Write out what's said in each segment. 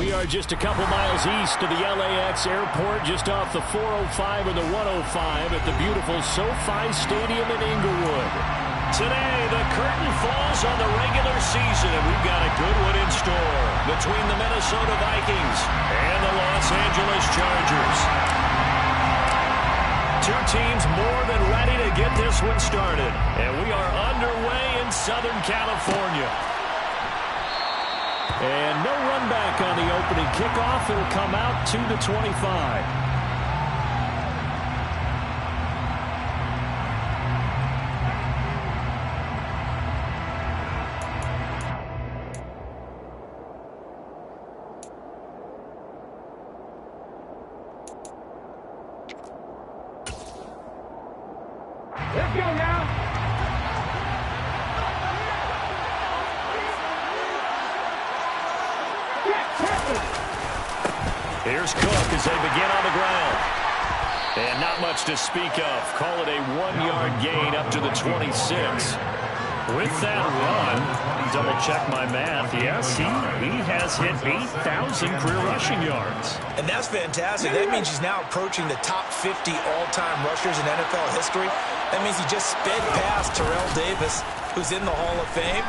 We are just a couple miles east of the LAX airport, just off the 405 or the 105 at the beautiful SoFi Stadium in Inglewood. Today, the curtain falls on the regular season, and we've got a good one in store between the Minnesota Vikings and the Los Angeles Chargers. Two teams more than ready to get this one started, and we are underway in Southern California. And no run back on the opening kickoff. It'll come out to the 25. Let's go now. Here's Cook as they begin on the ground. And not much to speak of. Call it a 1-yard gain up to the 26. With that run, double-check my math. Yes, he has hit 8,000 career rushing yards. And that's fantastic. That means he's now approaching the top 50 all-time rushers in NFL history. That means he just sped past Terrell Davis, who's in the Hall of Fame.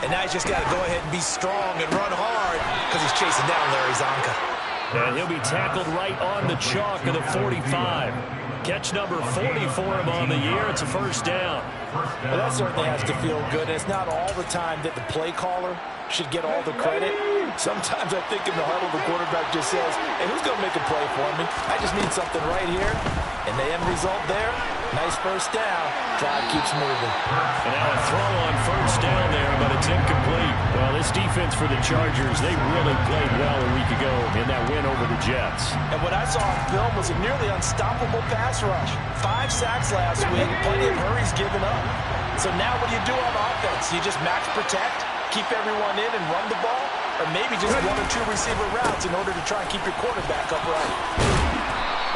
And now he's just got to go ahead and be strong and run hard because he's chasing down Larry Zonka. And he'll be tackled right on the chalk of the 45. Catch number 40 for him on the year. It's a first down. Well, that certainly has to feel good. And it's not all the time that the play caller should get all the credit. Sometimes I think in the huddle, the quarterback just says, hey, who's going to make a play for me? I just need something right here. And the end result there, nice first down. Drive keeps moving. And now a throw on first down there, but it's incomplete. Well, this defense for the Chargers, they really played well a week ago in that win over the Jets. And what I saw on film was a nearly unstoppable pass rush. 5 sacks last week, plenty of hurries given up. So now what do you do on offense? You just max protect, keep everyone in and run the ball? Or maybe just 1 or 2 receiver routes in order to try and keep your quarterback upright.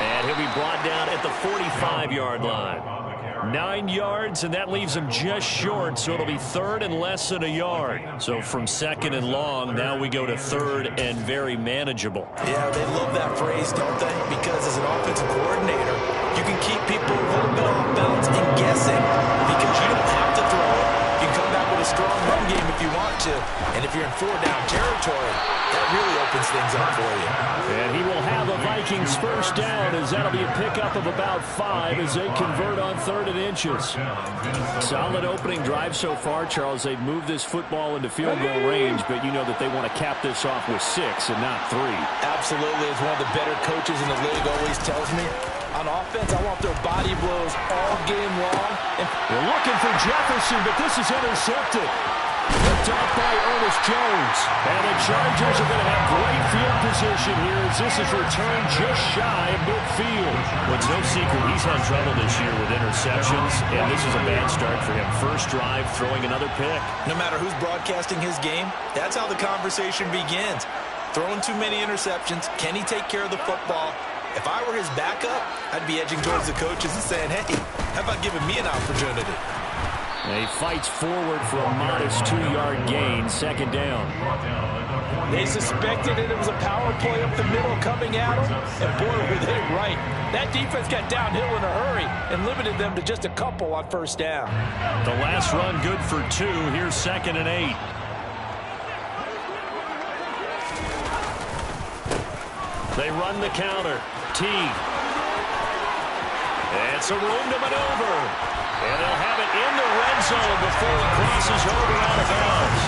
And he'll be brought down at the 45-yard line. 9 yards, and that leaves him just short, so it'll be third and less than a yard. So from second and long, now we go to third and very manageable. Yeah, they love that phrase, don't they? Because as an offensive coordinator, you can keep people a little bit off balance and guessing because you don't have to throw it. You can come back with a strong run game if you want to. And if you're in 4-down territory, that really opens things up for you. And he will have a Vikings first down as that'll be a pickup of about 5 as they convert on 3rd and inches. Solid opening drive so far, Charles. They've moved this football into field goal range, but you know that they want to cap this off with 6 and not 3. Absolutely. As one of the better coaches in the league always tells me, on offense, I want their body blows all game long. They're looking for Jefferson, but this is intercepted. Picked off by Ernest Jones. And the Chargers are going to have great field position here as this is returned just shy of midfield. Well, it's no secret he's had trouble this year with interceptions, and this is a bad start for him. First drive, throwing another pick. No matter who's broadcasting his game, that's how the conversation begins. Throwing too many interceptions. Can he take care of the football? If I were his backup, I'd be edging towards the coaches and saying, hey, how about giving me an opportunity? And he fights forward for a modest 2-yard gain, second down. They suspected it was a power play up the middle coming at them, and boy, were they right. That defense got downhill in a hurry and limited them to just a couple on first down. The last run good for 2. Here's 2nd and 8. They run the counter. Teague. It's a room to maneuver. And they'll have it in the red zone before he crosses over out of bounds.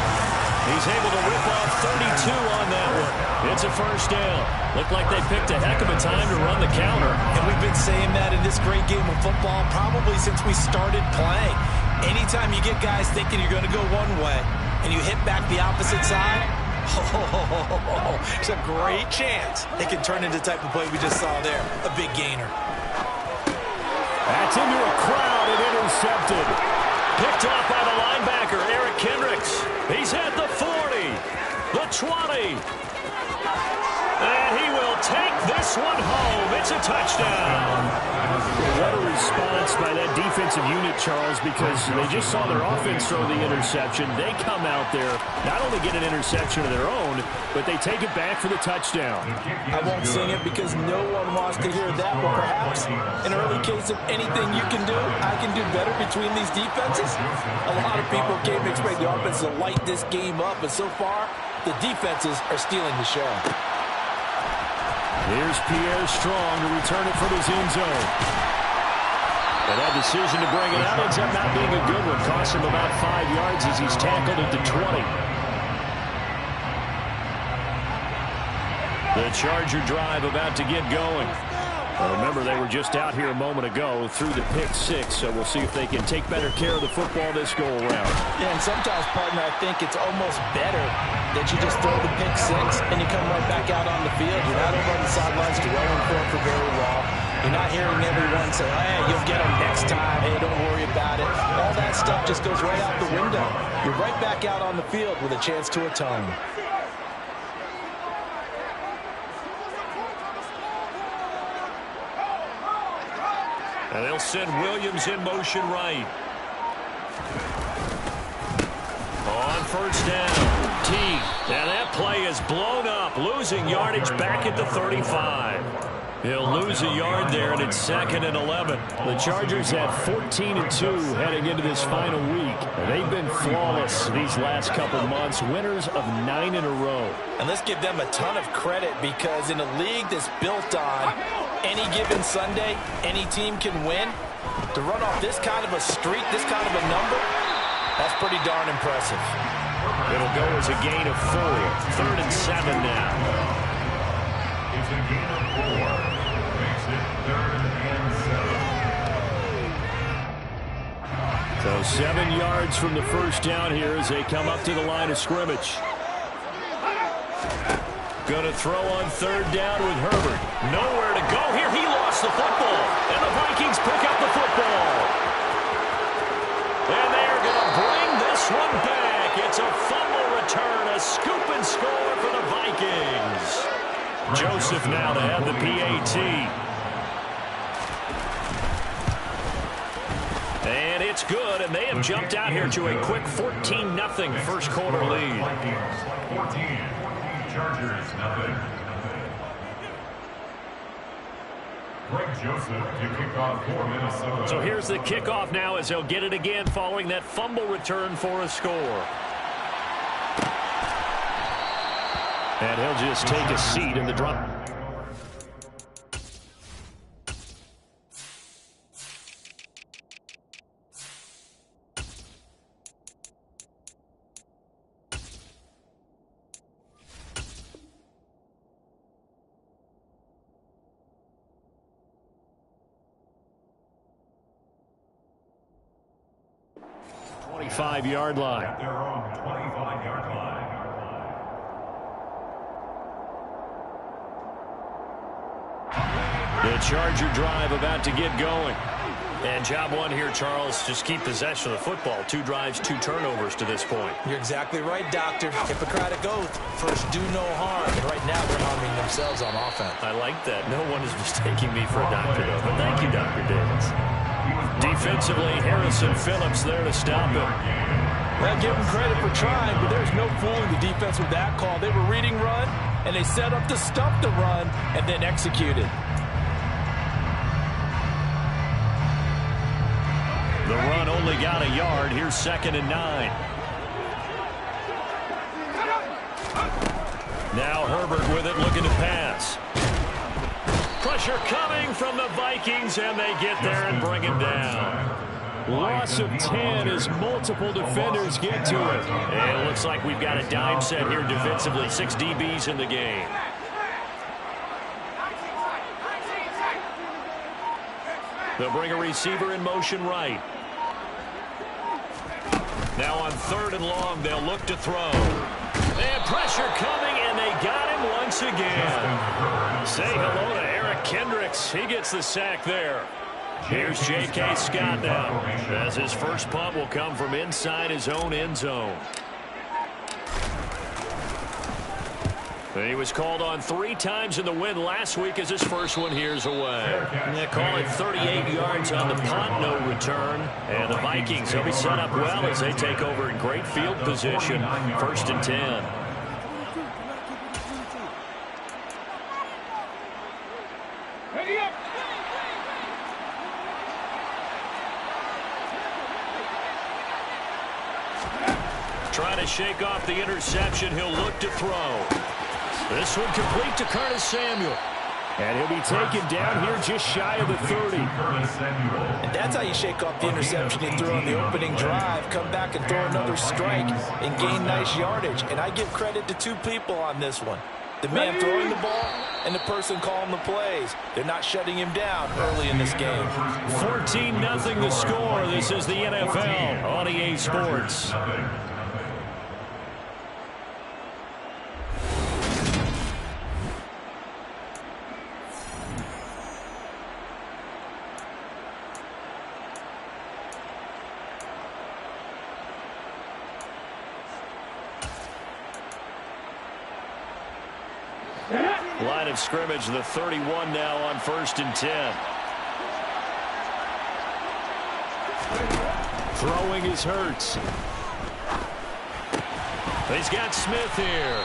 He's able to rip off 32 on that one. It's a first down. Looked like they picked a heck of a time to run the counter. And we've been saying that in this great game of football probably since we started playing. Anytime you get guys thinking you're going to go one way and you hit back the opposite side, it's a great chance it can turn into the type of play we just saw there. A big gainer. That's into a crowd and intercepted. Picked off by the linebacker, Eric Kendricks. He's at the 40, the 20. And he will take this this one home. It's a touchdown. What a response by that defensive unit, Charles, because they just saw their offense throw the interception. They come out there, not only get an interception of their own, but they take it back for the touchdown. I won't sing it because no one wants to hear that, but perhaps an early case of anything you can do, I can do better between these defenses. A lot of people came to expect the offense to light this game up, but so far, the defenses are stealing the show. Here's Pierre Strong to return it from his end zone. And that decision to bring it out ends up not being a good one. Cost him about 5 yards as he's tackled at the 20. The Charger drive about to get going. Remember, they were just out here a moment ago through the pick six, so we'll see if they can take better care of the football this go-around. Yeah, and sometimes, partner, I think it's almost better that you just throw the pick six and you come right back out on the field. You're not over on the sidelines dwelling for very long. You're not hearing everyone say, hey, you'll get them next time. Hey, don't worry about it. All that stuff just goes right out the window. You're right back out on the field with a chance to atone. And they'll send Williams in motion right. On first down, T. And that play is blown up, losing yardage back at the 35. He'll lose a yard there, and it's 2nd and 11. The Chargers have 14-2 heading into this final week. They've been flawless these last couple months, winners of 9 in a row. And let's give them a ton of credit because in a league that's built on any given Sunday, any team can win. To run off this kind of a streak, this kind of a number, that's pretty darn impressive. It'll go as a gain of 4. 3rd and 7 now. It's a gain of 4. Makes it 3rd and 7. So 7 yards from the first down here as they come up to the line of scrimmage. Going to throw on 3rd down with Herbert. Nowhere to go here. He lost the football. And the Vikings pick up the football. And they're going to bring this one back. It's a fumble return, a scoop and score for the Vikings. Joseph now to have the PAT. And it's good, and they have jumped out here to a quick 14-0 first quarter lead. 14. Chargers, nothing. Greg Joseph to kick off for Minnesota. So here's the kickoff now as they'll get it again following that fumble return for a score. And he'll just take a seat in the drop. Five-yard line. At their own 25-yard line. The Charger drive about to get going. And job one here, Charles, just keep possession of the football. 2 drives, 2 turnovers to this point. You're exactly right, Doctor. Hippocratic oath. First, do no harm. And right now, they're harming themselves on offense. I like that. No one is mistaking me for a doctor, though. But thank you, Dr. Davis. Defensively, Harrison Phillips there to stop him. Well, give them credit for trying, but there's no fooling the defense with that call. They were reading run, and they set up to stop the run, and then executed. The run only got a yard. Here's 2nd and 9. Now Herbert with it, looking to pass. Pressure coming from the Vikings, and they get there and bring him down. Loss of 10 as multiple defenders get to it. And it looks like we've got a dime set here defensively. 6 DBs in the game. They'll bring a receiver in motion right. Now on 3rd and long, they'll look to throw. And pressure coming, and they got him once again. Say hello to Eric Kendricks. He gets the sack there. Here's J.K. Scott now, as his first punt will come from inside his own end zone. He was called on 3 times in the win last week as his first one here's away. They call it 38 yards on the punt, no return. And the Vikings will be set up well as they take over in great field position. 1st and 10. Trying to shake off the interception. He'll look to throw. This one complete to Curtis Samuel. And he'll be taken down here just shy of the 30. And that's how you shake off the interception he threw on the opening drive. Come back and throw another strike and gain nice yardage. And I give credit to 2 people on this one. The man throwing the ball and the person calling the plays. They're not shutting him down early in this game. 14-0 the score. This is the NFL on EA Sports. Line of scrimmage, the 31 now on 1st and 10. Throwing is Hurts. He's got Smith here.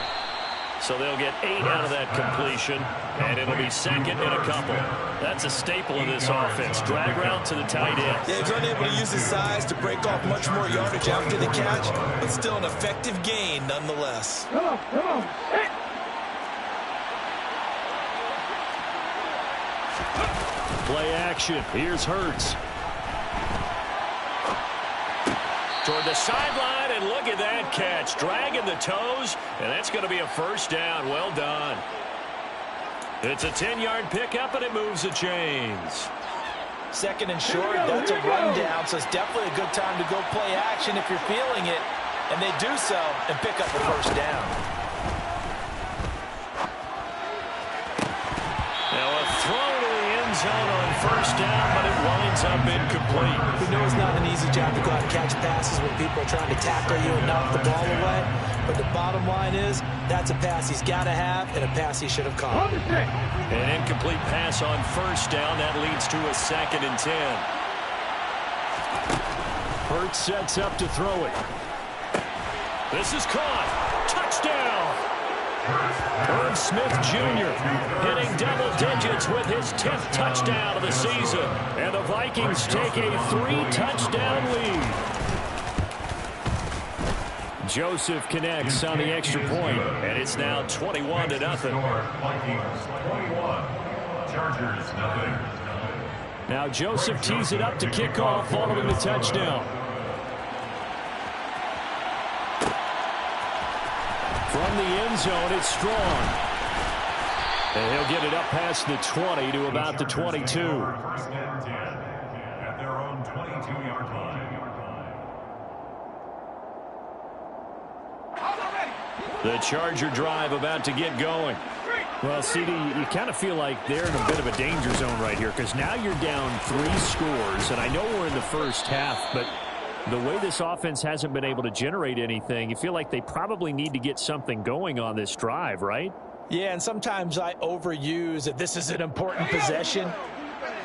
So they'll get 8 out of that completion, and it'll be 2nd and a couple. That's a staple of this offense. Drag route to the tight end. Yeah, he's unable to use his size to break off much more yardage after the catch, but still an effective gain nonetheless. Come on, come on. Hey. Play action. Here's Hurts. Toward the sideline, and look at that catch. Dragging the toes, and that's going to be a 1st down. Well done. It's a 10-yard pickup, and it moves the chains. 2nd and short, that's a rundown, so it's definitely a good time to go play action if you're feeling it. And they do so and pick up a 1st down. Now a throw to the end zone on 1st down, but it winds up incomplete. We know it's not an easy job to go out and catch passes when people are trying to tackle you and knock the ball away. But the bottom line is, that's a pass he's got to have and a pass he should have caught. An incomplete pass on 1st down. That leads to a 2nd and 10. Hurts sets up to throw it. This is caught. Touchdown. Irv Smith Jr. hitting double digits with his 10th touchdown of the season. And the Vikings take a 3-touchdown lead. Joseph connects on the extra point, and it's now 21-0. Vikings 21, Chargers 0. Now Joseph tees it up to kick off following the touchdown. From the end zone, it's Strong. And he'll get it up past the 20 to about the 22. 1st and 10 at their own 22-yard line. The Charger drive about to get going. Well, CD, you kind of feel like they're in a bit of a danger zone right here because now you're down 3 scores, and I know we're in the first half, but the way this offense hasn't been able to generate anything, you feel like they probably need to get something going on this drive, right? Yeah, and sometimes I overuse that this is an important possession.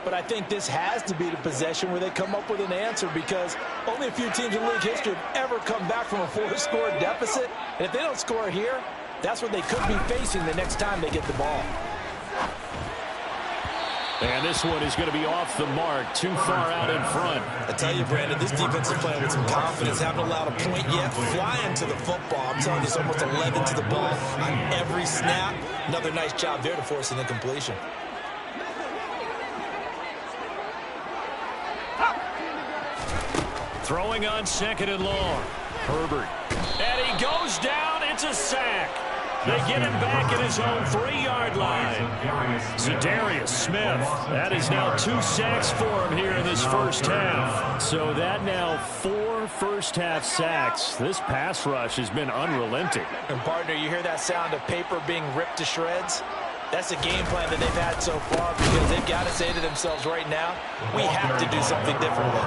But I think this has to be the possession where they come up with an answer because only a few teams in league history have ever come back from a 4-score deficit. And if they don't score here, that's what they could be facing the next time they get the ball. And this one is going to be off the mark, too far out in front. I tell you, Brandon, this defense is playing with some confidence. Haven't allowed a point yet. Flying to the football. I'm telling you, it's almost 11 to the ball on every snap. Another nice job there to force an incompletion. Throwing on 2nd and long. Herbert. And he goes down. It's a sack. They get him back at his own 3-yard line. Zadarius Smith. That is now 2 sacks for him here in this first half. So that now 4 first-half sacks. This pass rush has been unrelenting. And, partner, you hear that sound of paper being ripped to shreds? That's a game plan that they've had so far because they've got to say to themselves right now, we have to do something differently.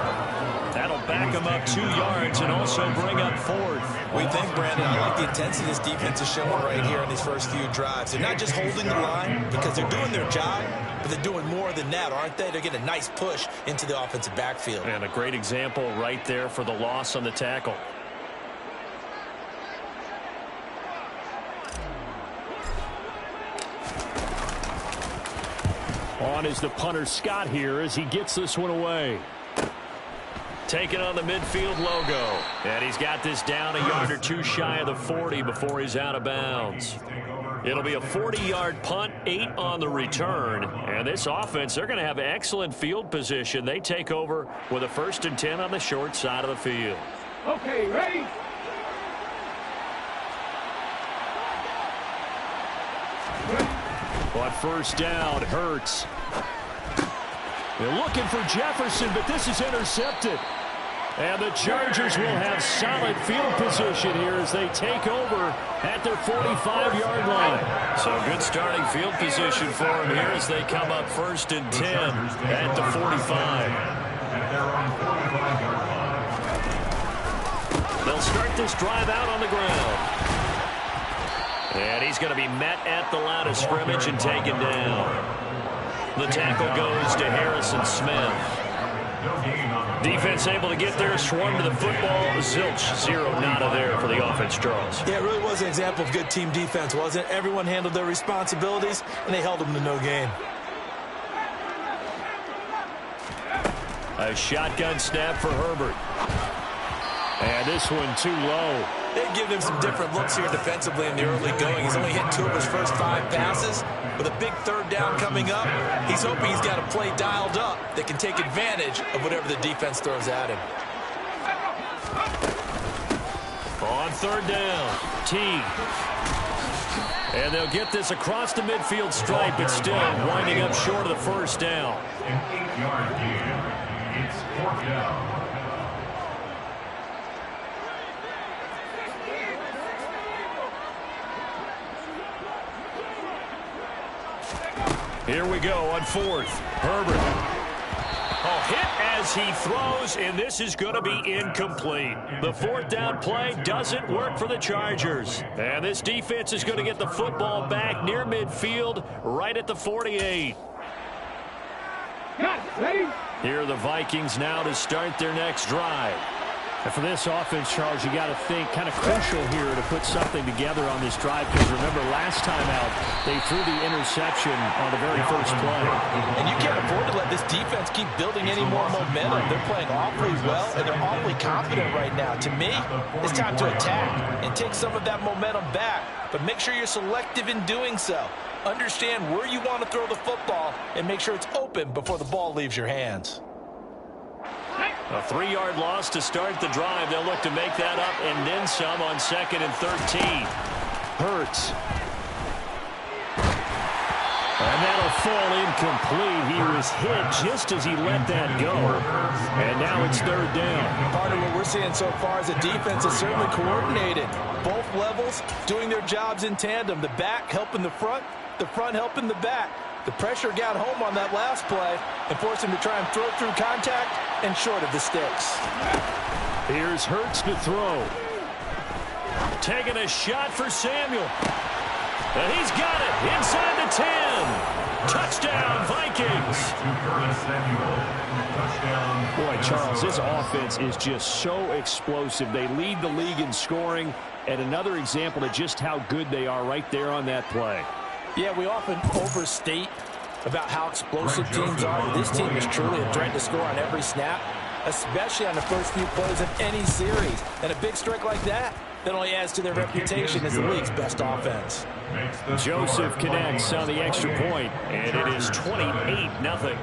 That'll back them up 2 yards and also bring up 4th. What do you think, Brandon? I like the intensity this defense is showing right here in these first few drives. They're not just holding the line because they're doing their job, but they're doing more than that, aren't they? They're getting a nice push into the offensive backfield. And a great example right there for the loss on the tackle. On is the punter Scott here as he gets this one away. Taking on the midfield logo. And he's got this down a yard or 2 shy of the 40 before he's out of bounds. It'll be a 40-yard punt, 8 on the return. And this offense, they're going to have excellent field position. They take over with a 1st and 10 on the short side of the field. Okay, ready? On 1st down, Hurts. They're looking for Jefferson, but this is intercepted. And the Chargers will have solid field position here as they take over at their 45-yard line. So good starting field position for them here as they come up 1st and 10 at the 45. They'll start this drive out on the ground. And he's going to be met at the line of scrimmage and taken down. The tackle goes to Harrison Smith. Defense able to get there, swarm to the football. Zilch, 0 nada there for the offense, Charles. Yeah, it really was an example of good team defense, wasn't it? Everyone handled their responsibilities, and they held them to no gain. A shotgun snap for Herbert. And this one too low. They've given him some different looks here defensively in the early going. He's only hit 2 of his first 5 passes. With a big 3rd down coming up, he's hoping he's got a play dialed up that can take advantage of whatever the defense throws at him. On 3rd down, Teague. And they'll get this across the midfield stripe, but still winding up short of the 1st down. An 8-yard gain. It's 4th down. Here we go on 4th. Herbert. Hit as he throws, and this is going to be incomplete. The 4th down play doesn't work for the Chargers. And this defense is going to get the football back near midfield, right at the 48. Ready? Here are the Vikings now to start their next drive. And for this offense, Charles, you got to think kind of crucial here to put something together on this drive, because remember last time out they threw the interception on the very first play. And you can't afford to let this defense keep building any more momentum. They're playing awfully well, and they're awfully confident right now. To me, it's time to attack and take some of that momentum back, but make sure you're selective in doing so. Understand where you want to throw the football and make sure it's open before the ball leaves your hands. A 3-yard loss to start the drive. They'll look to make that up and then some on 2nd and 13. Hurts. And that'll fall incomplete. He was hit just as he let that go. And now it's 3rd down. Part of what we're seeing so far is the defense is certainly coordinated. Both levels doing their jobs in tandem. The back helping the front helping the back. The pressure got home on that last play and forced him to try and throw through contact and short of the sticks. Here's Hurts to throw. Taking a shot for Samuel. And he's got it inside the 10. Touchdown, Vikings. Boy, Charles, this offense is just so explosive. They lead the league in scoring, and another example of just how good they are right there on that play. Yeah, we often overstate about how explosive teams are, but this team is truly a threat to score on every snap, especially on the first few plays of any series. And a big strike like that only adds to their reputation as the league's best offense. Joseph connects on the extra point, and it is 28-0.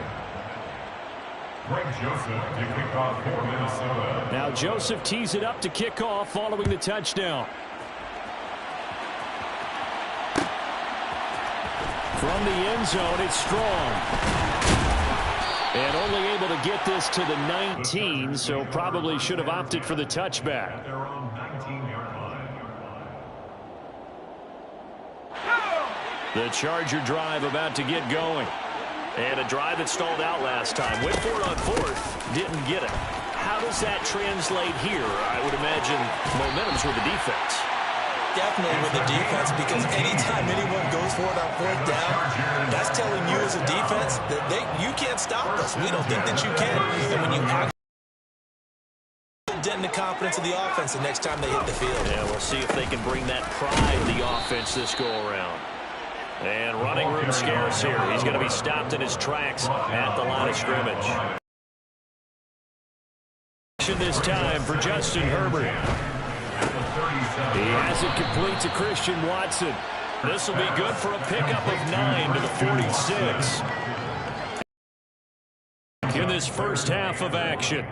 Greg Joseph to kick off for Minnesota. Now Joseph tees it up to kick off following the touchdown. From the end zone, it's Strong. And only able to get this to the 19, so probably should have opted for the touchback. Their own 19-yard line. The Charger drive about to get going. And a drive that stalled out last time. Went for it on 4th, didn't get it. how does that translate here? I would imagine momentum's with the defense. Definitely with the defense, because anytime anyone goes for it on fourth down, that's telling you as a defense that you can't stop us. We don't think that you can. And when you actually dent the confidence of the offense the next time they hit the field. Yeah, we'll see if they can bring that pride to the offense this go-around. And running room scarce here. He's going to be stopped in his tracks at the line of scrimmage. This time for Justin Herbert. He has it complete to Christian Watson. This will be good for a pickup of 9 to the 46. In this first half of action.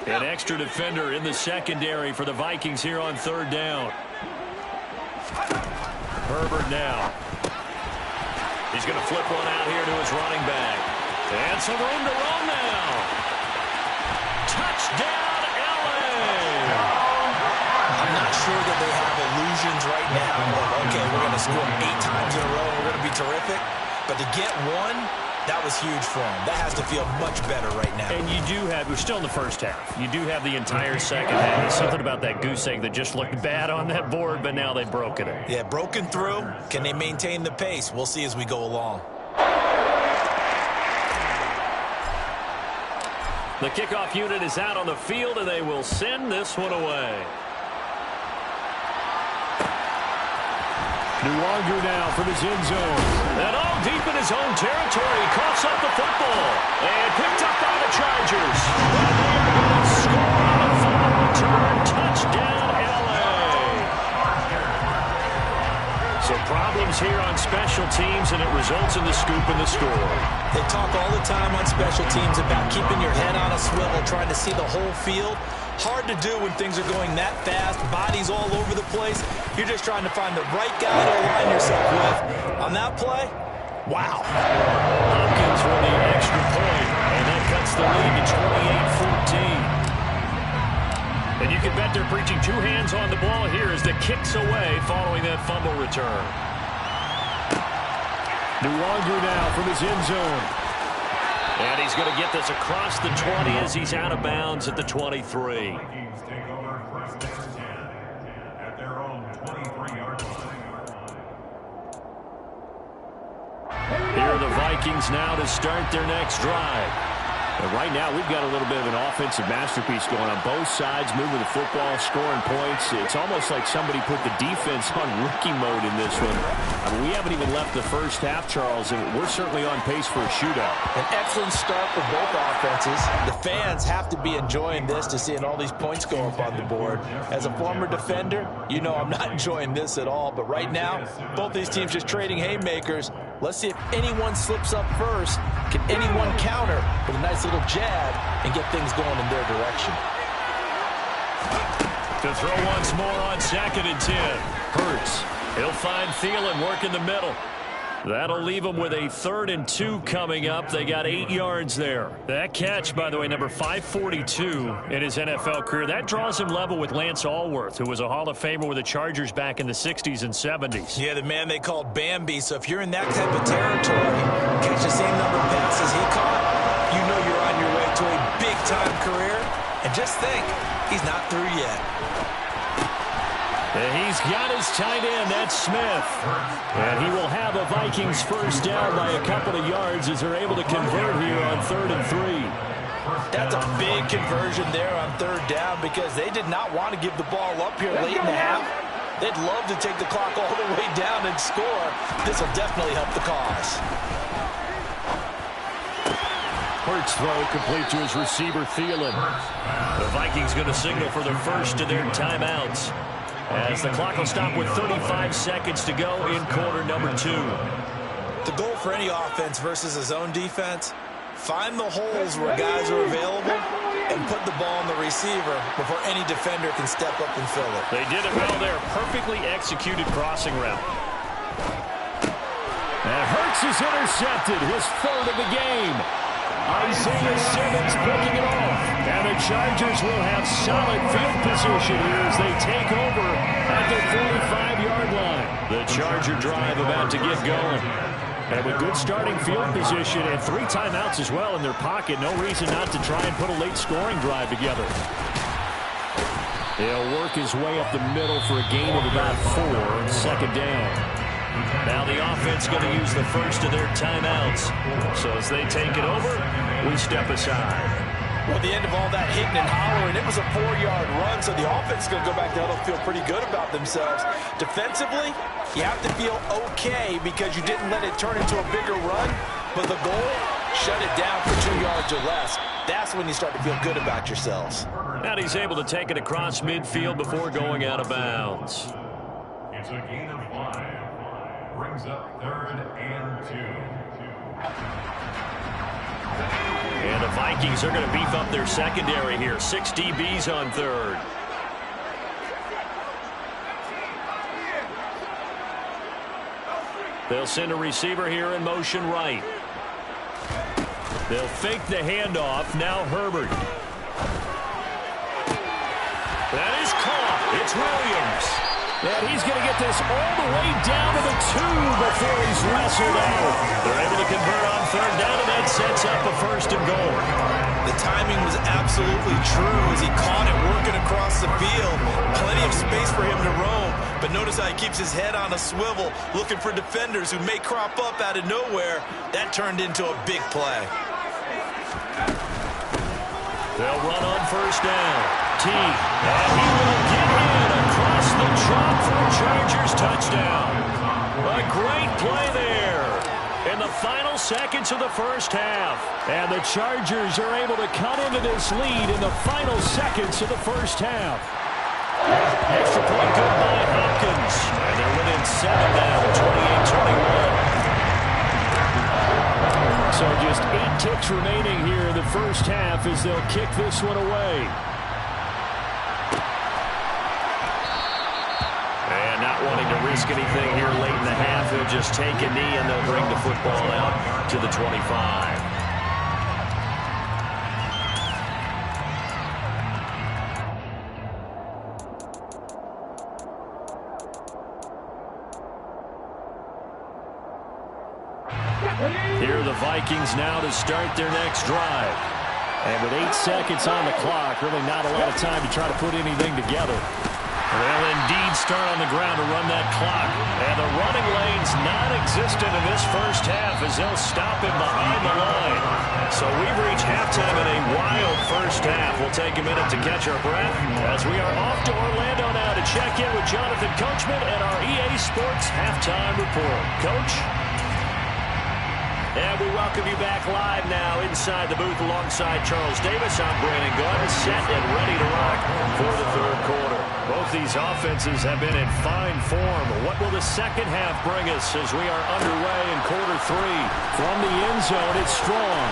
An extra defender in the secondary for the Vikings here on third down. Herbert now. He's going to flip one out here to his running back. And some room to run now. Touchdown, LA! I'm not sure that they have illusions right now. Okay, we're going to score 8 times in a row. We're going to be terrific. But to get one, that was huge for them. That has to feel much better right now. And you do have, we're still in the first half. You do have the entire second half. There's something about that goose egg that just looked bad on that board, but now they've broken it. Yeah, broken through. Can they maintain the pace? We'll see as we go along. The kickoff unit is out on the field, and they will send this one away. Nuwanger now from his end zone. And all deep in his own territory. Coughs up the football. And picked up by the Chargers. And they are going to score on a fumble return. Touchdown, LA. So problems here on special teams, and it results in the scoop and the score. They talk all the time on special teams about keeping your head on a swivel, trying to see the whole field. Hard to do when things are going that fast, bodies all over the place. You're just trying to find the right guy to align yourself with. On that play, wow. Hopkins for the extra point, and that cuts the lead to 28-14. And you can bet they're preaching 2 hands on the ball here as the kick's away following that fumble return. Nuwanger now from his end zone. And he's going to get this across the 20 as he's out of bounds at the 23. Vikings take over first and 10 at their own 23-yard line. Here are the Vikings now to start their next drive. And right now, we've got a little bit of an offensive masterpiece going on both sides, moving the football, scoring points. It's almost like somebody put the defense on rookie mode in this one. I mean, we haven't even left the first half, Charles, and we're certainly on pace for a shootout. An excellent start for both offenses. The fans have to be enjoying this to seeing all these points go up on the board. As a former defender, you know I'm not enjoying this at all. But right now, both these teams just trading haymakers. Let's see if anyone slips up first. Can anyone counter with a nice little jab and get things going in their direction? To throw once more on 2nd and 10. Hurts. He'll find Thielen work in the middle. That'll leave them with a 3rd and 2 coming up. They got 8 yards there. That catch, by the way, number 542 in his NFL career. That draws him level with Lance Allworth, who was a Hall of Famer with the Chargers back in the 60s and 70s. Yeah, the man they called Bambi. So if you're in that type of territory, catch the same number of passes he caught, you know you're on your way to a big-time career. And just think, he's not through yet. And he's got his tight end, that's Smith. And he will have a Vikings first down by a couple of yards as they're able to convert here on 3rd and 3. That's a big conversion there on 3rd down because they did not want to give the ball up here late in the half. They'd love to take the clock all the way down and score. This will definitely help the cause. Hurts throw complete to his receiver, Thielen. The Vikings going to signal for their first of their timeouts, as the clock will stop with 35 seconds to go in quarter number 2. The goal for any offense versus a zone defense, find the holes where guys are available and put the ball on the receiver before any defender can step up and fill it. They did it well there. Perfectly executed crossing route. And Hurts is intercepted, his 3rd of the game. Isaiah Simmons picking it off. And the Chargers will have solid field position here as they take over at their 45-yard line. The Charger drive about to get going. And with good starting field position and 3 timeouts as well in their pocket, no reason not to try and put a late scoring drive together. He'll work his way up the middle for a gain of about 4 on second down. Now the offense going to use the first of their timeouts. So as they take it over, we step aside. Well, the end of all that hitting and hollering, it was a 4-yard run, so the offense is going to go back there and feel pretty good about themselves. Defensively, you have to feel okay because you didn't let it turn into a bigger run, but the goal, shut it down for 2 yards or less. That's when you start to feel good about yourselves. And he's able to take it across midfield before going out of bounds. It's a gain of 5. Brings up 3rd and 2. And the Vikings are going to beef up their secondary here. 6 DBs on 3rd. They'll send a receiver here in motion right. They'll fake the handoff. Now Herbert. That is caught. It's Williams. And he's going to get this all the way down to the 2 before he's wrestled out. They're able to convert on 3rd down, and that sets up a 1st and goal. The timing was absolutely true as he caught it working across the field. Plenty of space for him to roam. But notice how he keeps his head on a swivel, looking for defenders who may crop up out of nowhere. That turned into a big play. They'll run on 1st down. T. And he will get in across the chalk for a Chargers touchdown. A great play there in the final seconds of the 1st half. And the Chargers are able to cut into this lead in the final seconds of the 1st half. Extra point good by Hopkins. And they're within 7 now, 28-21. So just 8 ticks remaining here in the 1st half as they'll kick this one away. And not wanting to risk anything here late in the half, he'll just take a knee and they'll bring the football out to the 25. Here are the Vikings now to start their next drive. And with 8 seconds on the clock, really not a lot of time to try to put anything together. They'll indeed start on the ground to run that clock. And the running lane's non-existent in this 1st half as they'll stop him behind the line. So we've reached halftime in a wild 1st half. We'll take a minute to catch our breath as we are off to Orlando now to check in with Jonathan Coachman and our EA Sports Halftime Report. Coach? And we welcome you back live now inside the booth alongside Charles Davis. I'm Brandon Gunn, set and ready to rock for the 3rd quarter. Both these offenses have been in fine form. What will the 2nd half bring us as we are underway in quarter 3? From the end zone, it's Strong.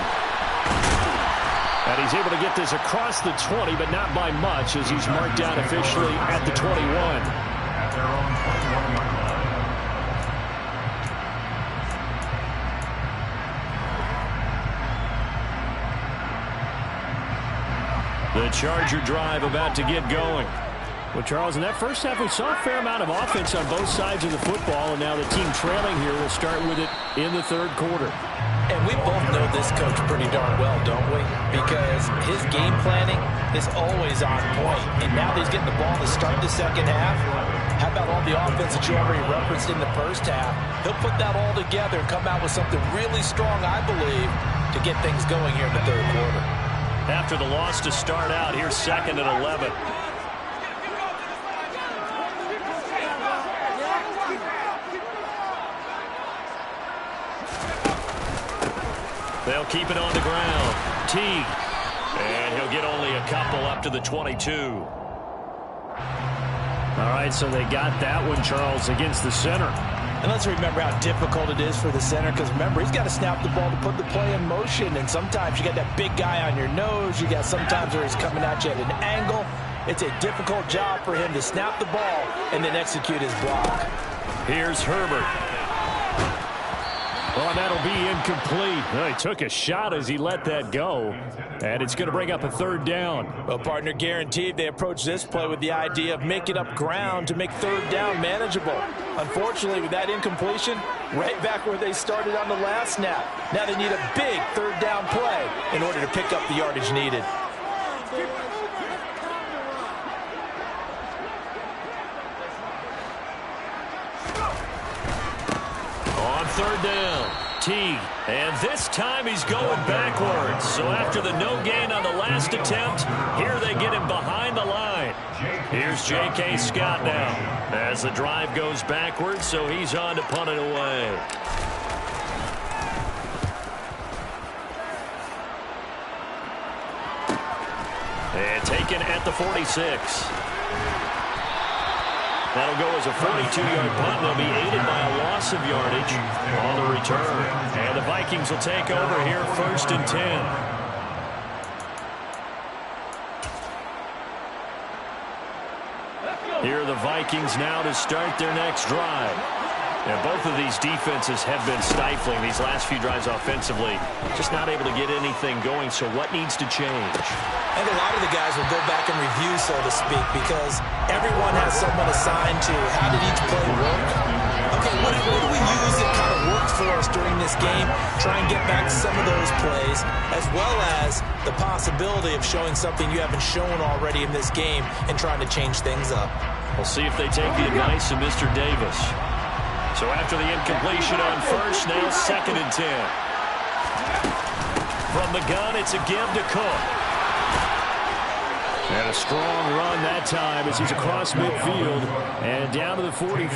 And he's able to get this across the 20, but not by much as he's marked down officially at the 21. At their own 21-yard line. The Charger drive about to get going. Well, Charles, in that 1st half, we saw a fair amount of offense on both sides of the football, and now the team trailing here will start with it in the 3rd quarter. And we both know this coach pretty darn well, don't we? Because his game planning is always on point. And now that he's getting the ball to start the 2nd half, how about all the offense that you already referenced in the 1st half? He'll put that all together and come out with something really strong, I believe, to get things going here in the 3rd quarter. After the loss to start out, here's 2nd and 11. They'll keep it on the ground. Teague. And he'll get only a couple up to the 22. All right, so they got that one, Charles, against the center. And let's remember how difficult it is for the center, because remember, he's got to snap the ball to put the play in motion, and sometimes you got that big guy on your nose. You got sometimes where he's coming at you at an angle. It's a difficult job for him to snap the ball and then execute his block. Here's Herbert. Oh, that'll be incomplete. Well, he took a shot as he let that go, and it's going to bring up a third down. Well, partner, guaranteed they approach this play with the idea of making up ground to make third down manageable. Unfortunately, with that incompletion, right back where they started on the last snap. Now they need a big third down play in order to pick up the yardage needed. On third down, T. And this time he's going backwards. So after the no gain on the last attempt, here they get him behind the line. Here's J.K. Scott now as the drive goes backwards, so he's on to punt it away. And taken at the 46. That'll go as a 42-yard punt. They'll be aided by a loss of yardage on the return. And the Vikings will take over here, 1st and 10. Here are the Vikings now to start their next drive. Now, both of these defenses have been stifling these last few drives offensively. Just not able to get anything going, so what needs to change? I think a lot of the guys will go back and review, so to speak, because everyone has someone assigned to how did each play work. Okay, what do we use that kind of worked for us during this game? Try and get back to some of those plays, as well as the possibility of showing something you haven't shown already in this game and trying to change things up. We'll see if they take the advice of Mr. Davis. So after the incompletion on first, now 2nd and 10. From the gun, it's a give to Cook. And a strong run that time as he's across midfield and down to the 43.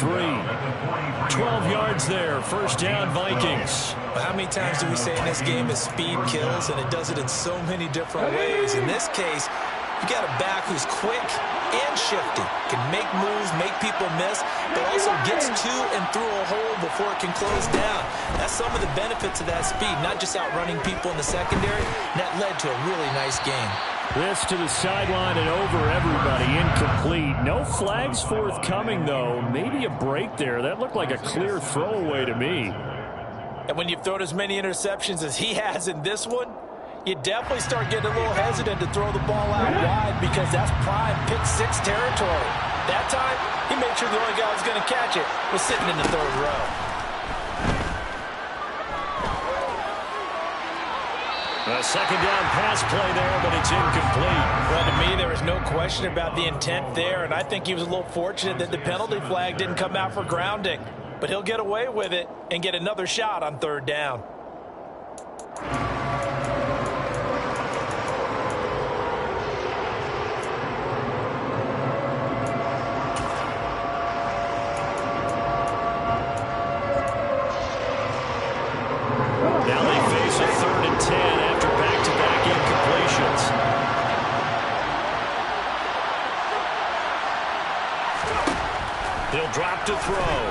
12 yards there, 1st down Vikings. Well, how many times do we say in this game is speed kills, and it does it in so many different ways. In this case, you got a back who's quick and shifty, can make moves, make people miss, but also gets to and through a hole before it can close down. That's some of the benefits of that speed, not just outrunning people in the secondary. And that led to a really nice game. This to the sideline and over everybody, incomplete. No flags forthcoming, though. Maybe a break there. That looked like a clear throwaway to me. And when you've thrown as many interceptions as he has in this one, you definitely start getting a little hesitant to throw the ball out wide because that's prime pick 6 territory. That time, he made sure the only guy who was going to catch it was sitting in the 3rd row. A 2nd down pass play there, but it's incomplete. Well, to me, there was no question about the intent there, and I think he was a little fortunate that the penalty flag didn't come out for grounding. But he'll get away with it and get another shot on 3rd down. Now they face a 3rd and 10 after back-to-back incompletions. He'll drop to throw.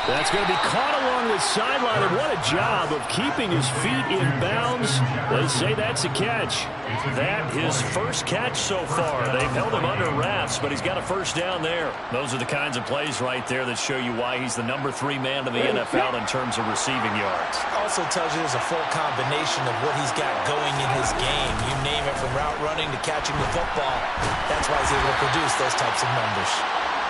That's going to be caught along the sideline, and what a job of keeping his feet in bounds. They say that's a catch. That his first catch so far. They've held him under wraps, but he's got a 1st down there. Those are the kinds of plays right there that show you why he's the number 3 man in the NFL in terms of receiving yards. Also tells you there's a full combination of what he's got going in his game. You name it, from route running to catching the football. That's why he's able to produce those types of numbers.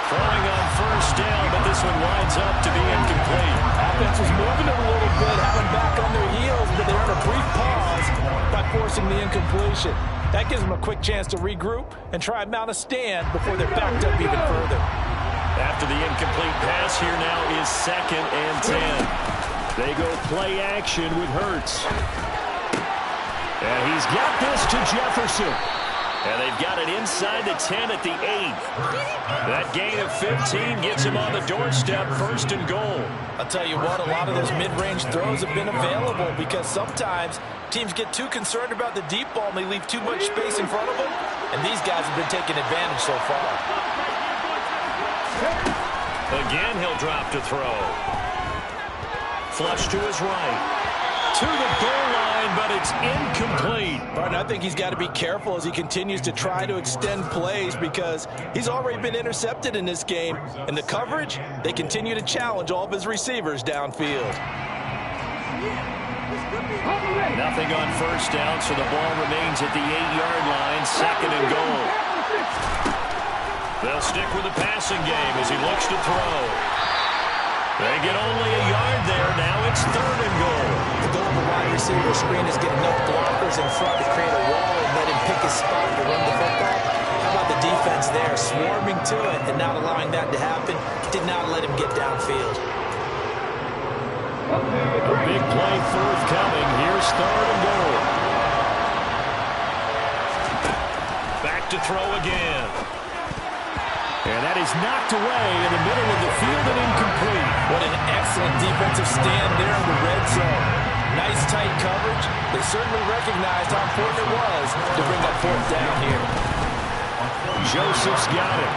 Throwing on 1st down, but this one winds up to be incomplete. Offense was moving it a little bit, having back on their heels, but they're in a brief pause by forcing the incompletion. That gives them a quick chance to regroup and try and mount a stand before they're backed up even further. After the incomplete pass, here now is 2nd and 10. They go play action with Hurts. And he's got this to Jefferson. And they've got it inside the 10 at the 8. That gain of 15 gets him on the doorstep, 1st and goal. I'll tell you what, a lot of those mid-range throws have been available because sometimes teams get too concerned about the deep ball and they leave too much space in front of them. And these guys have been taking advantage so far. Again, he'll drop to throw. Flush to his right. To the goal line, but it's incomplete. But I think he's got to be careful as he continues to try to extend plays because he's already been intercepted in this game. And the coverage, they continue to challenge all of his receivers downfield. Nothing on first down, so the ball remains at the 8-yard line, 2nd and goal. They'll stick with the passing game as he looks to throw. They get only a yard there. Now it's 3rd and goal. The goal of the wide receiver screen is get enough blockers in front to create a wall and let him pick his spot to run the football. How about the defense there, swarming to it and not allowing that to happen? Did not let him get downfield. A big play forthcoming. Here's 3rd and goal. Back to throw again. And that is knocked away in the middle of the field and incomplete. What an excellent defensive stand there in the red zone. Nice tight coverage. They certainly recognized how important it was to bring up 4th down here. Joseph's got it.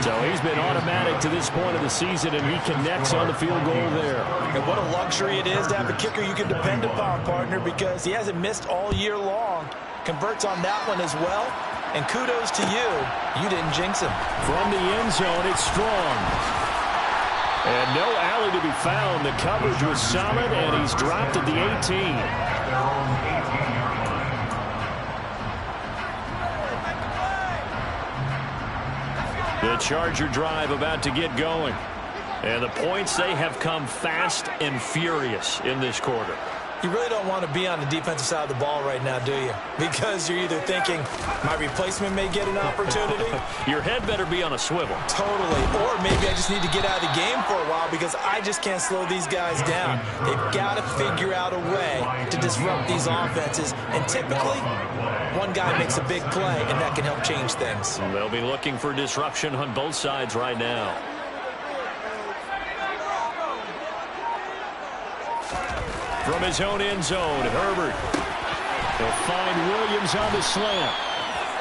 So he's been automatic to this point of the season, and he connects on the field goal there. And what a luxury it is to have a kicker you can depend upon, partner, because he hasn't missed all year long. Converts on that one as well. And kudos to you. You didn't jinx him. From the end zone, it's strong. And no alley to be found. The coverage was solid, and he's dropped at the 18. The Charger drive about to get going. And the points, they have come fast and furious in this quarter. You really don't want to be on the defensive side of the ball right now, do you? Because you're either thinking, my replacement may get an opportunity. Your head better be on a swivel. Totally. Or maybe I just need to get out of the game for a while because I just can't slow these guys down. They've got to figure out a way to disrupt these offenses. And typically, one guy makes a big play, and that can help change things. They'll be looking for disruption on both sides right now. From his own end zone, Herbert. They'll find Williams on the slant.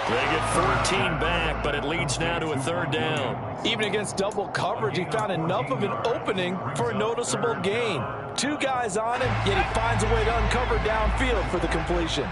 They get 14 back, but it leads now to a 3rd down. Even against double coverage, he found enough of an opening for a noticeable gain. 2 guys on him, yet he finds a way to uncover downfield for the completion.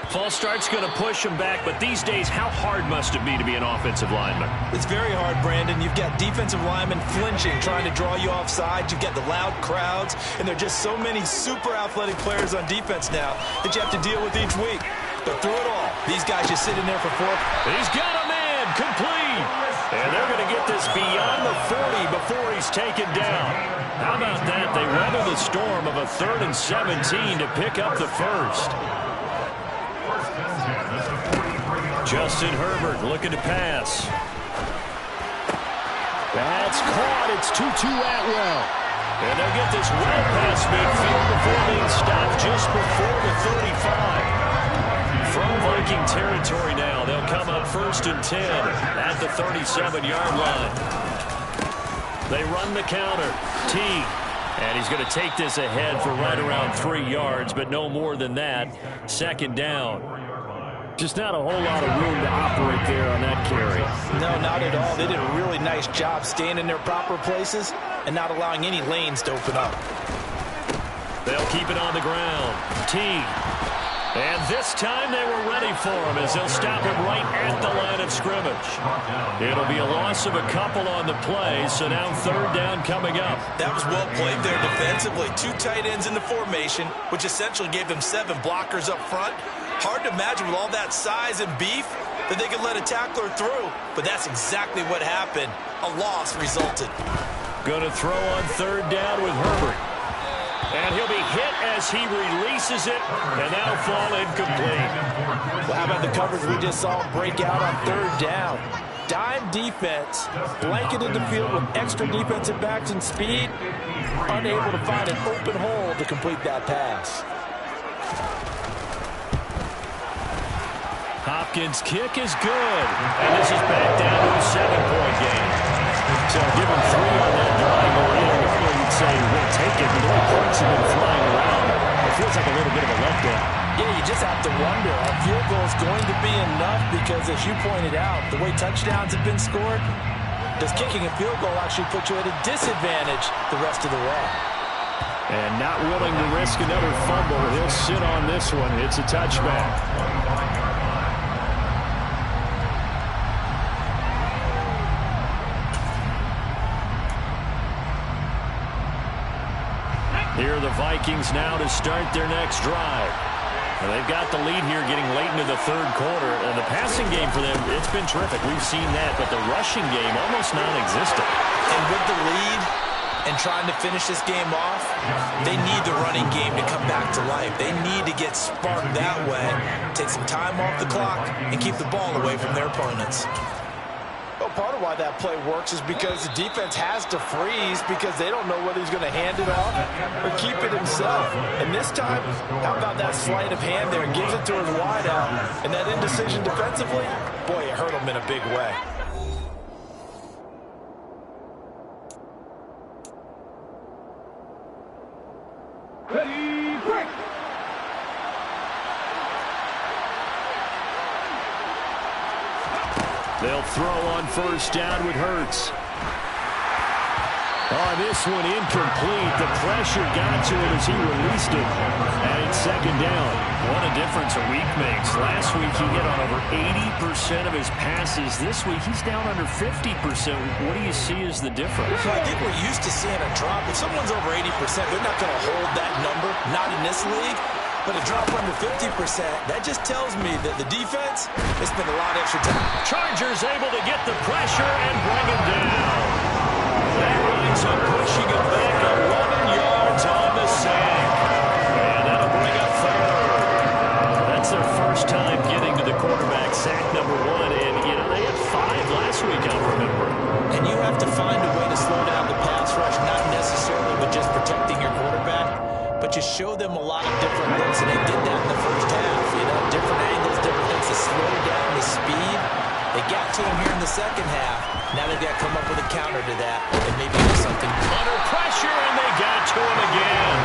False start's going to push him back, but these days, how hard must it be to be an offensive lineman? It's very hard, Brandon. You've got defensive linemen flinching, trying to draw you off sides. You've got the loud crowds, and there are just so many super athletic players on defense now that you have to deal with each week. But through it all, these guys just sitting there for 4. He's got a man, complete. And they're going to get this beyond the 40 before he's taken down. How about that? They weather the storm of a 3rd and 17 to pick up the 1st. Justin Herbert looking to pass. That's caught. It's Tutu Atwell. And they'll get this well past midfield before being stopped just before the 35. From Viking territory now, they'll come up 1st and 10 at the 37-yard line. They run the counter. T. And he's going to take this ahead for right around 3 yards, but no more than that. 2nd down. Just not a whole lot of room to operate there on that carry. No, not at all. They did a really nice job staying in their proper places and not allowing any lanes to open up. They'll keep it on the ground. T. And this time they were ready for him as they'll stop him right at the line of scrimmage. It'll be a loss of a couple on the play, so now 3rd down coming up. That was well played there defensively. 2 tight ends in the formation, which essentially gave them 7 blockers up front. Hard to imagine with all that size and beef that they could let a tackler through, but that's exactly what happened. A loss resulted. Going to throw on 3rd down with Herbert. And he'll be hit as he releases it, and that'll fall incomplete. Well, how about the coverage we just saw break out on 3rd down? Dime defense, blanketed the field with extra defensive backs and speed, unable to find an open hole to complete that pass. Hopkins' kick is good, and this is back down to a 7-point game. So give him 3 on that drive already. Normally you'd say, we'll take it, but the way points have been flying around, it feels like a little bit of a letdown. Yeah, you just have to wonder, are field goals going to be enough? Because as you pointed out, the way touchdowns have been scored, does kicking a field goal actually put you at a disadvantage the rest of the way? And not willing to risk another fumble. He'll sit on this one. It's a touchback. Here are the Vikings now to start their next drive. Well, they've got the lead here getting late into the third quarter. And the passing game for them, it's been terrific. We've seen that. But the rushing game, almost non-existent. And with the lead and trying to finish this game off, they need the running game to come back to life. They need to get sparked that way, take some time off the clock, and keep the ball away from their opponents. Well, part of why that play works is because the defense has to freeze because they don't know whether he's going to hand it off or keep it himself. And this time, how about that sleight of hand there? Gives it to his wideout. And that indecision defensively, boy, it hurt him in a big way. Ready, break. They'll throw on first down with Hurts. Oh, this one incomplete. The pressure got to him as he released it. And it's second down. What a difference a week makes. Last week he hit on over 80% of his passes. This week he's down under 50%. What do you see as the difference? Well, I think we're used to seeing a drop. If someone's over 80%, they're not going to hold that number. Not in this league. But a drop under 50%, that just tells me that the defense has spent a lot of extra time. Chargers able to get the pressure and bring him down. That winds up pushing him back 11 yards on the sack. And that'll bring up third. That's their first time getting to the quarterback, sack number 1. And, you know, they had 5 last week, I'll remember. And you have to find a way to slow down the pass rush, not necessarily with just protecting your quarterback, but you show them a lot of different looks, and they did that in the first half. You know, different angles, different things to slow down the speed. They got to him here in the second half. Now they've got to come up with a counter to that and maybe do something. Under pressure, and they got to him again.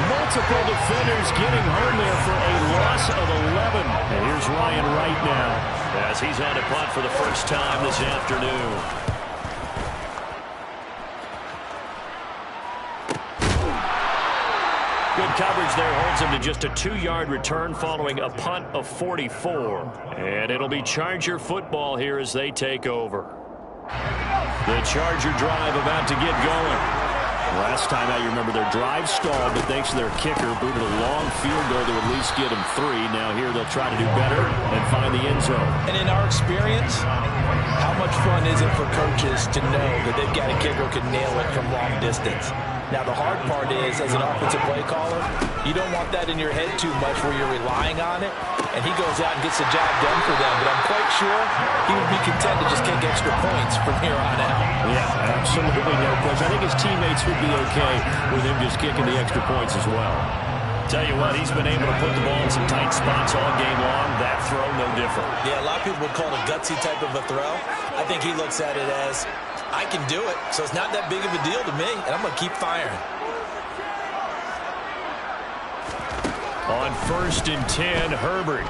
Multiple defenders getting home there for a loss of 11. And here's Ryan Wright now as he's on to punt for the first time this afternoon. Good coverage there holds him to just a 2-yard return following a punt of 44. And it'll be Charger football here as they take over. The Charger drive about to get going. Last time out, you remember their drive stalled, but thanks to their kicker, booted a long field goal to at least get them 3. Now here they'll try to do better and find the end zone. And in our experience, how much fun is it for coaches to know that they've got a kicker who can nail it from long distance? Now, the hard part is, as an offensive play caller, you don't want that in your head too much where you're relying on it, and he goes out and gets the job done for them. But I'm quite sure he would be content to just kick extra points from here on out. Yeah, absolutely no question. I think his teammates would be okay with him just kicking the extra points as well. Tell you what, he's been able to put the ball in some tight spots all game long. That throw, no different. Yeah, a lot of people would call it a gutsy type of a throw. I think he looks at it as, I can do it, so it's not that big of a deal to me, and I'm going to keep firing. On 1st and 10, Herbert.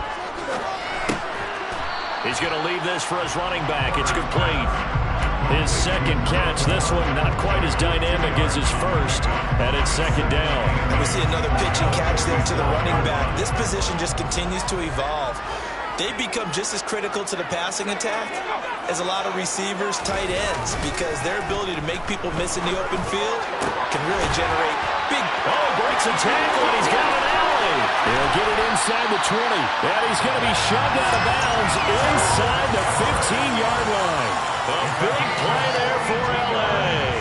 He's going to leave this for his running back. It's complete. His second catch, this one not quite as dynamic as his first, and it's second down. We see another pitch and catch there to the running back. This position just continues to evolve. They become just as critical to the passing attack as a lot of receivers, tight ends, because their ability to make people miss in the open field can really generate big... Oh, breaks a tackle, and he's got an alley. He'll get it inside the 20, and he's going to be shoved out of bounds inside the 15-yard line. A big play there for L.A.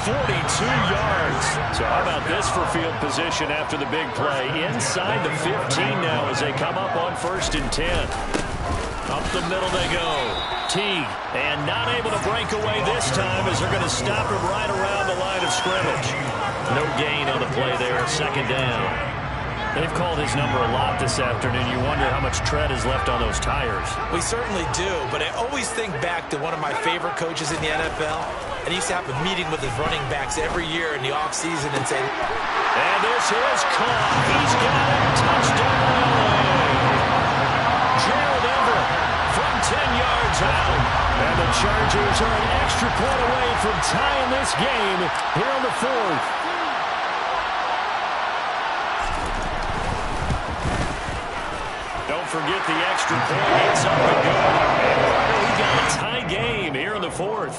42 yards. So how about this for field position after the big play? Inside the 15 now as they come up on 1st and 10. Up the middle they go. Teague, and not able to break away this time as they're going to stop him right around the line of scrimmage. No gain on the play there, second down. They've called his number a lot this afternoon. You wonder how much tread is left on those tires. We certainly do, but I always think back to one of my favorite coaches in the NFL, and he used to have a meeting with his running backs every year in the offseason and say, and this is caught. He's got a touchdown. Gerald Everett from 10 yards out. And the Chargers are an extra point away from tying this game here on the 4th. don't forget the extra point. It's up and going. And Carter, we got a tie game here in the fourth.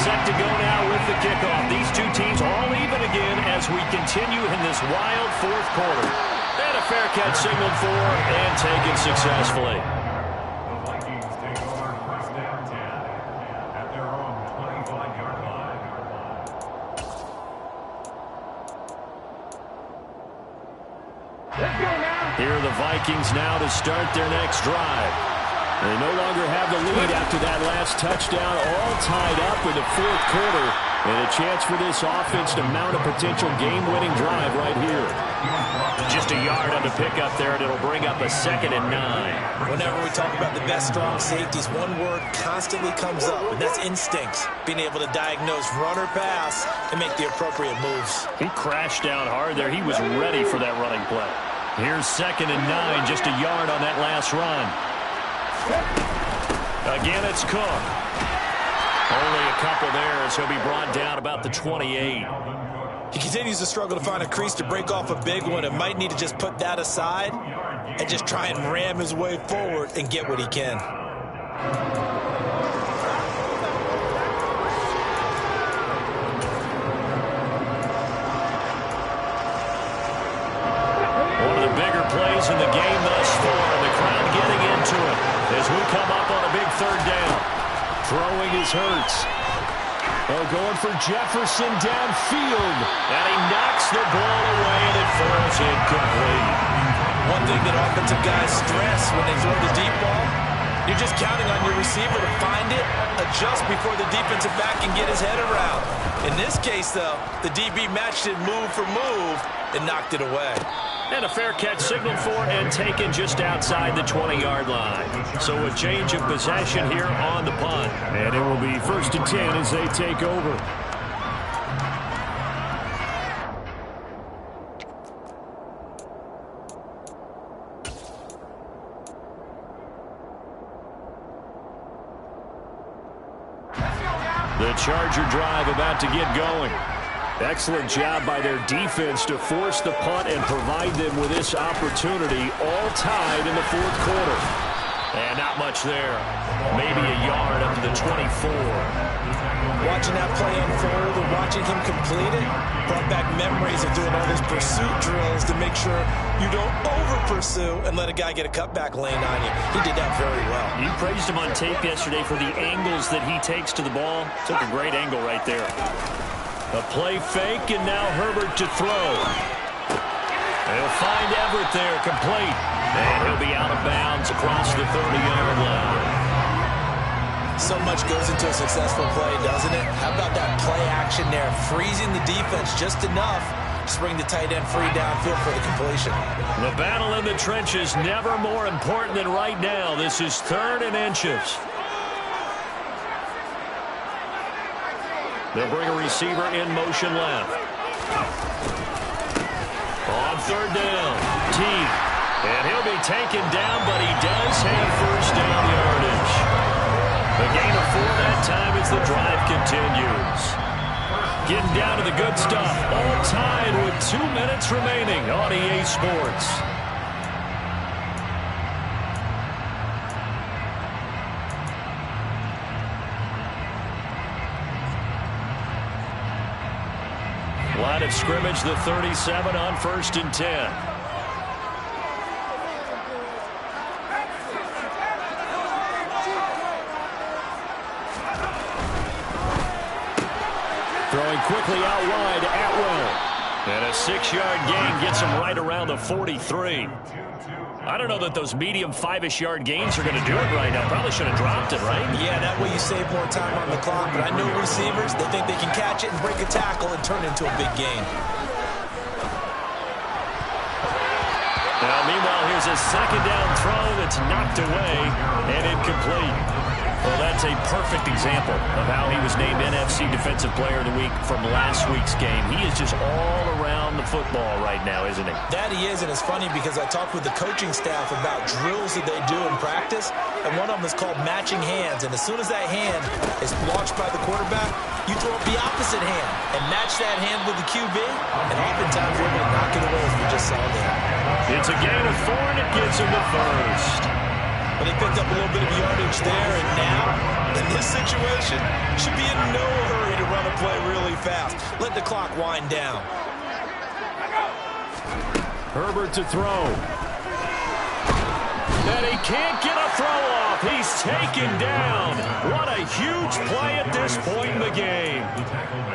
Set to go now with the kickoff. These two teams all even again as we continue in this wild fourth quarter. And a fair catch signaled for and taken successfully. The Vikings take over first down 10 at their own 25-yard line. Here are the Vikings now to start their next drive. They no longer have the lead after that last touchdown, all tied up in the fourth quarter. And a chance for this offense to mount a potential game-winning drive right here. Just a yard on the pickup there, and it'll bring up a 2nd and 9. Whenever we talk about the best strong safeties, one word constantly comes up, and that's instincts. Being able to diagnose run or pass and make the appropriate moves. He crashed down hard there. He was ready for that running play. Here's 2nd and 9, just a yard on that last run. Again, it's Cook. Only a couple there as he'll be brought down about the 28. He continues to struggle to find a crease to break off a big one and might need to just put that aside and just try and ram his way forward and get what he can. One of the bigger plays in the game thus far. The crowd getting into it as we come up on a big 3rd down. Throwing is Hurts. Oh, going for Jefferson downfield. And he knocks the ball away, and it falls incomplete. One thing that offensive guys stress when they throw the deep ball, you're just counting on your receiver to find it, adjust before the defensive back can get his head around. In this case, though, the DB matched it move for move and knocked it away. And a fair catch signaled for and taken just outside the 20-yard line. So a change of possession here on the punt. And it will be 1st and 10 as they take over. The Charger drive about to get going. Excellent job by their defense to force the punt and provide them with this opportunity, all tied in the fourth quarter. And not much there. Maybe a yard up to the 24. Watching that play unfold and watching him complete it brought back memories of doing all those pursuit drills to make sure you don't over-pursue and let a guy get a cutback lane on you. He did that very well. You praised him on tape yesterday for the angles that he takes to the ball. Took a great angle right there. A play fake, and now Herbert to throw. He'll find Everett there, complete. And he'll be out of bounds across the 30-yard line. So much goes into a successful play, doesn't it? How about that play action there? Freezing the defense just enough to bring the tight end free downfield for the completion. The battle in the trenches never more important than right now. This is 3rd and inches. They'll bring a receiver in motion left. On 3rd down, Teague. And he'll be taken down, but he does have first down yardage. A gain of 4 that time as the drive continues. Getting down to the good stuff. All tied with 2 minutes remaining on EA Sports. Line of scrimmage, the 37 on 1st and 10. Throwing quickly out wide, Atwell. And a 6-yard gain gets him right around the 43. I don't know that those medium 5-ish yard gains are going to do it right now. Probably should have dropped it, right? Yeah, that way you save more time on the clock. But I know receivers, they think they can catch it and break a tackle and turn it into a big gain. Now, meanwhile, here's a 2nd down throw that's knocked away and incomplete. Well, that's a perfect example of how he was named NFC Defensive Player of the Week from last week's game. He is just all around the football right now, isn't he? That he is, and it's funny because I talked with the coaching staff about drills that they do in practice, and one of them is called matching hands. And as soon as that hand is launched by the quarterback, you throw up the opposite hand and match that hand with the QB, and oftentimes you're able to knock it away, as we just saw there. It's a gain of 4, and it gives him the first. But he picked up a little bit of yardage there, and now, in this situation, should be in no hurry to run a play really fast. Let the clock wind down. Herbert to throw. And he can't get a throw off. He's taken down. What a huge play at this point in the game.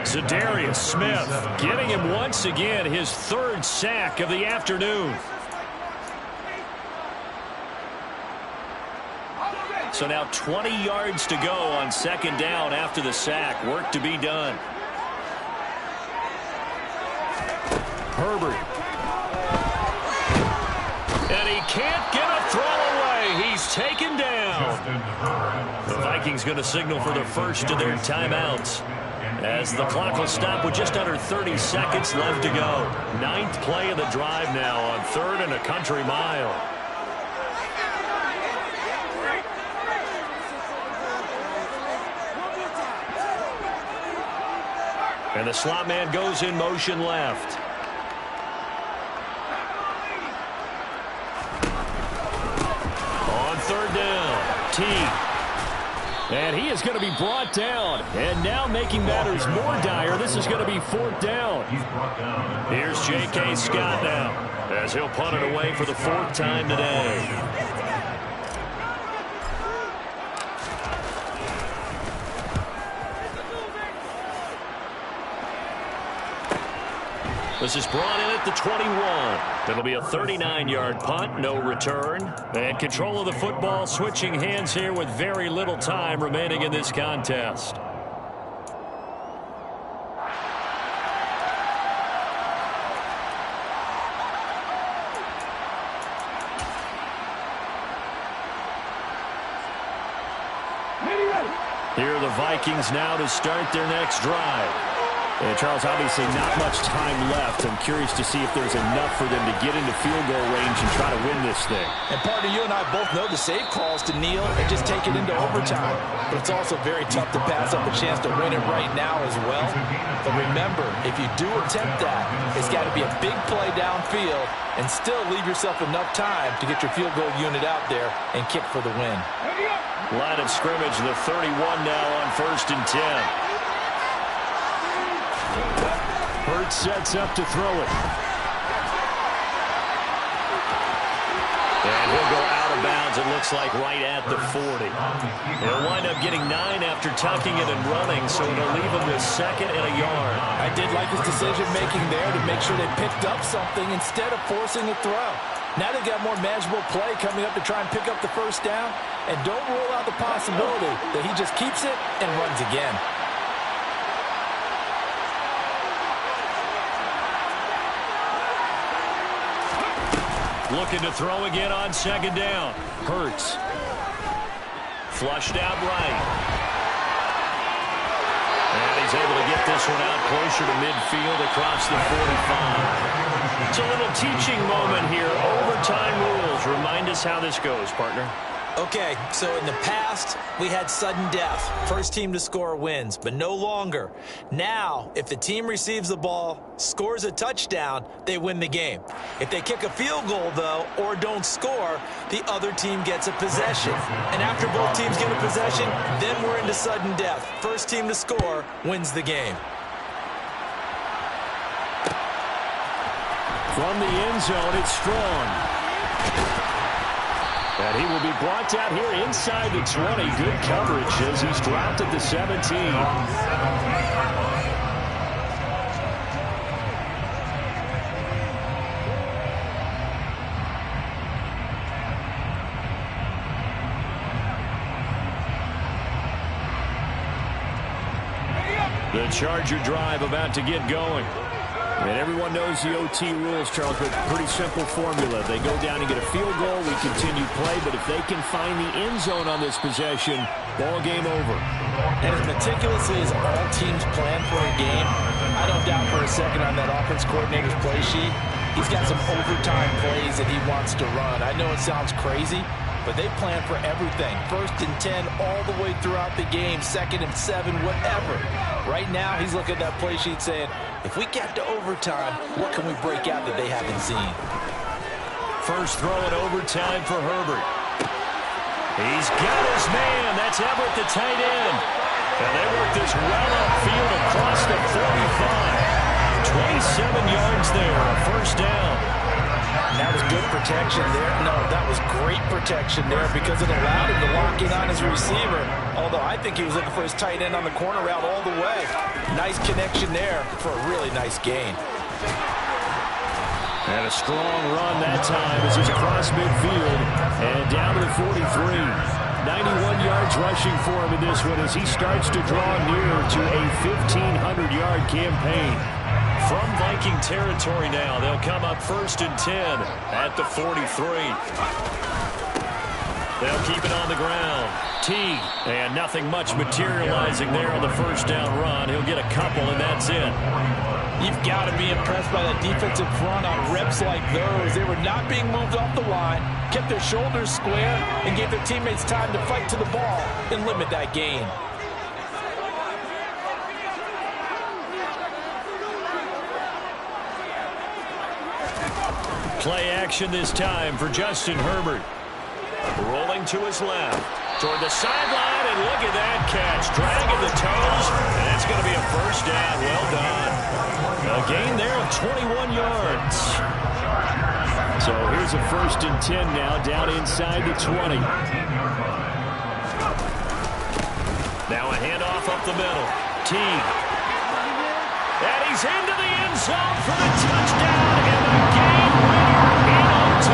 Zadarius Smith getting him once again his 3rd sack of the afternoon. So now 20 yards to go on 2nd down after the sack. Work to be done. Herbert. And he can't get a throw away. He's taken down. The Vikings going to signal for the first of their timeouts, as the clock will stop with just under 30 seconds left to go. 9th play of the drive now on 3rd and a country mile. And the slot man goes in motion left. On 3rd down, T. And he is going to be brought down. And now making matters more dire, this is going to be 4th down. Here's J.K. Scott now, as he'll punt it away for the 4th time today. This is brought in at the 21. It'll be a 39-yard punt, no return. And control of the football switching hands here with very little time remaining in this contest. Here are the Vikings now to start their next drive. And Charles, obviously not much time left. I'm curious to see if there's enough for them to get into field goal range and try to win this thing. And partner, you and I both know the save calls to kneel and just take it into overtime. But it's also very tough to pass up a chance to win it right now as well. But remember, if you do attempt that, it's got to be a big play downfield and still leave yourself enough time to get your field goal unit out there and kick for the win. Line of scrimmage, the 31 now on 1st and 10. Hurts sets up to throw it. And he'll go out of bounds, it looks like, right at the 40. He'll wind up getting 9 after tucking it and running, so it'll leave him with 2nd and a yard. I did like his decision-making there to make sure they picked up something instead of forcing a throw. Now they've got more manageable play coming up to try and pick up the 1st down. And don't rule out the possibility that he just keeps it and runs again. Looking to throw again on 2nd down. Hurts. Flushed out right. And he's able to get this one out closer to midfield across the 45. It's a little teaching moment here. Overtime rules. Remind us how this goes, partner. Okay, so in the past, we had sudden death. First team to score wins, but no longer. Now, if the team receives the ball, scores a touchdown, they win the game. If they kick a field goal, though, or don't score, the other team gets a possession. And after both teams get a possession, then we're into sudden death. First team to score wins the game. From the end zone, it's Strong. And he will be brought down here inside the 20. Good coverage as he's dropped at the 17. The Charger drive about to get going. And everyone knows the OT rules, Charles, but pretty simple formula. They go down and get a field goal, we continue play, but if they can find the end zone on this possession, Ball game over. And as meticulously as all teams plan for a game, I don't doubt for a second on that offense coordinator's play sheet, he's got some overtime plays that he wants to run. I know it sounds crazy, but they plan for everything. 1st and 10 all the way throughout the game, 2nd and 7, whatever. Right now, he's looking at that play sheet saying, if we get to overtime, what can we break out that they haven't seen? First throw in overtime for Herbert. He's got his man. That's Everett, the tight end. And they work this well upfield across the 45. 27 yards there, a first down. That was good protection there. No, that was great protection there because it allowed him to lock in on his receiver. Although I think he was looking for his tight end on the corner route all the way. Nice connection there for a really nice gain. And a strong run that time as he's across midfield and down to the 43. 91 yards rushing for him in this one as he starts to draw near to a 1,500-yard campaign. From Viking territory now, they'll come up 1st and 10 at the 43. They'll keep it on the ground. Teague, and nothing much materializing there on the first down run. He'll get a couple, and that's it. You've got to be impressed by that defensive front on reps like those. They were not being moved off the line, kept their shoulders square, and gave their teammates time to fight to the ball and limit that gain. Play action this time for Justin Herbert. Rolling to his left. Toward the sideline, and look at that catch. Dragging the toes, and it's going to be a first down. Well done. A gain there of 21 yards. So here's a 1st and 10 now, down inside the 20. Now a handoff up the middle. Teague. And he's into the end zone for the touchdown, and the game winner in OT.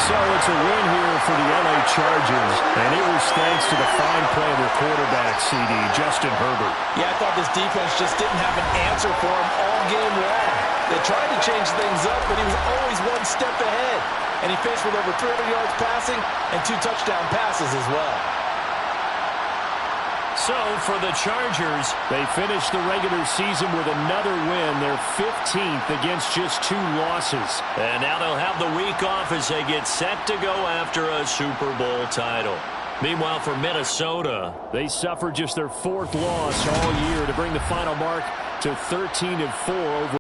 So it's a win here for the LA Chargers, and it was thanks to the fine play of their quarterback, CD, Justin Herbert. Yeah, I thought this defense just didn't have an answer for him all game long. They tried to change things up, but he was always one step ahead. And he finished with over 300 yards passing and 2 touchdown passes as well. So for the Chargers, they finished the regular season with another win, their 15th against just 2 losses. And now they'll have the week off as they get set to go after a Super Bowl title. Meanwhile, for Minnesota, they suffered just their 4th loss all year to bring the final mark to 13-4 over